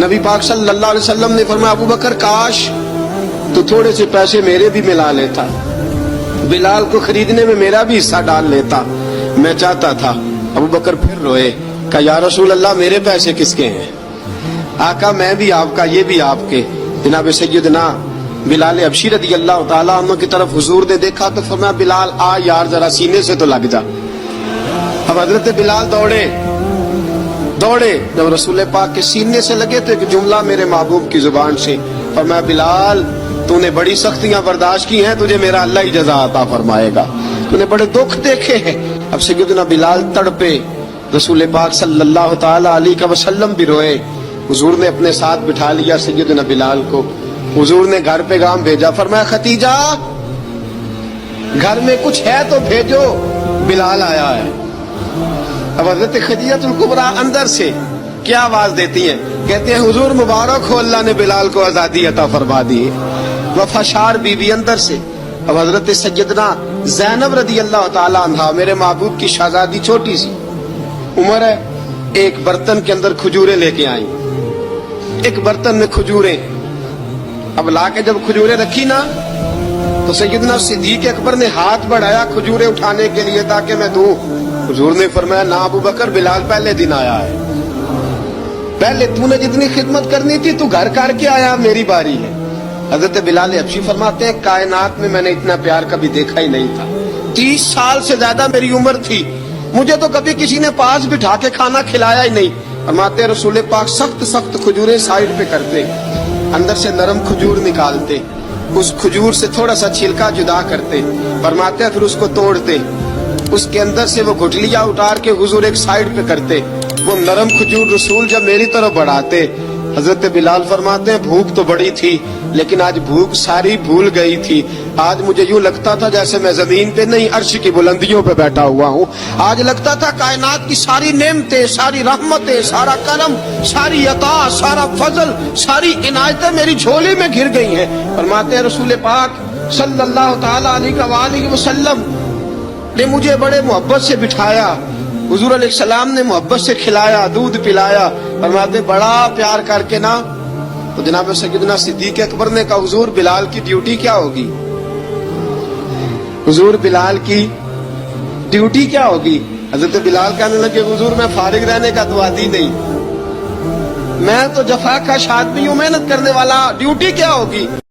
نبی پاک صلی اللہ علیہ وسلم نے فرمایا ابو بکر کاش تو تھوڑے سے پیسے میرے بھی ملا لیتا، بلال کو خریدنے میں میرا بھی حصہ ڈال لیتا، میں چاہتا تھا۔ ابو بکر پھر روئے، کہا یا رسول اللہ میرے پیسے کس کے ہیں؟ آقا میں بھی آپ کا، یہ بھی آپ کے۔ جناب سیدنا بلال حبشی رضی اللہ تعالیٰ عنہ کی طرف حضور نے دیکھا تو فرمایا بلال آ یار ذرا سینے سے تو لگ جا۔ اب حضرت بلال دوڑے، جب رسول پاک کے سینے سے لگے تو ایک جملہ میرے محبوب کی زبان سے فرمایا بلال تو نے بڑی سختیاں برداشت کی ہیں، تجھے میرا اللہ ہی جزا عطا فرمائے گا، تو نے بڑے دکھ دیکھے ہیں۔ اب سیدنا بلال تڑپے، رسول پاک صلی اللہ تعالی علیہ وسلم بھی روئے۔ حضور نے اپنے ساتھ بٹھا لیا سیدنا بلال کو، حضور نے گھر پیغام بھیجا، فرمایا ختیجہ گھر میں کچھ ہے تو بھیجو، بلال آیا ہے۔ اب حضرت خدیجہ الکبریٰ اندر سے کیا آواز دیتی ہیں؟ کہتے ہیں حضور مبارک ہو، اللہ نے بلال کو آزادی عطا فرما دی۔ وفاشار بی بی اندر سے۔ اب حضرت سیدنا زینب رضی اللہ تعالی عنہا میرے محبوب کی شہزادی، چھوٹی سی عمر ہے، ایک برتن کے اندر کھجوریں لے کے آئیں، ایک برتن میں کھجوریں۔ اب لا کے جب کھجوریں رکھی نا تو سیدنا صدیق اکبر نے ہاتھ بڑھایا کھجوریں اٹھانے کے لیے تاکہ میں دوں۔ حضور نے فرمایا نہ ابو بکر، بلال پہلے دن آیا ہے، پہلے تو نے جتنی خدمت کرنی تھی تو گھر کر کے آیا، میری باری ہے۔ حضرت بلال حبشی فرماتے ہیں کائنات میں نے اتنا پیار کبھی دیکھا ہی نہیں تھا، 30 سال سے زیادہ میری عمر تھی، مجھے تو کبھی کسی نے پاس بٹھا کے کھانا کھلایا ہی نہیں۔ فرماتے ہیں رسول پاک سخت کھجوریں سائڈ پہ کرتے، اندر سے نرم کھجور نکالتے، اس کھجور سے تھوڑا سا چھلکا جدا کرتے، فرماتے ہیں پھر اس کو توڑتے، اس کے اندر سے وہ گٹلیاں اتار کے حضور ایک سائڈ پہ کرتے، وہ نرم کھجور رسول جب میری طرف بڑھاتے۔ حضرت بلال فرماتے ہیں بھوک تو بڑی تھی لیکن آج بھوک ساری بھول گئی تھی، آج مجھے یوں لگتا تھا جیسے میں زمین پہ نہیں عرش کی بلندیوں پہ بیٹھا ہوا ہوں، آج لگتا تھا کائنات کی ساری نعمتیں، ساری رحمتیں، سارا کرم، ساری عطا، سارا فضل، ساری عنایتیں میری جھولی میں گر گئی ہیں۔ فرماتے ہیں رسول پاک صلی اللہ تعالی علیہ وسلم نے مجھے بڑے محبت سے بٹھایا، حضور علیہ السلام نے محبت سے کھلایا، دودھ پلایا، فرماتے بڑا پیار کر کے نا۔ تو جناب سیدنا صدیق اکبر نے کہا حضور بلال کی ڈیوٹی کیا ہوگی؟ حضور بلال کی ڈیوٹی کیا ہوگی؟ حضرت بلال کہنے لگے حضور میں فارغ رہنے کا تو عادی نہیں، میں تو جفا کش آدمی ہوں، محنت کرنے والا، ڈیوٹی کیا ہوگی؟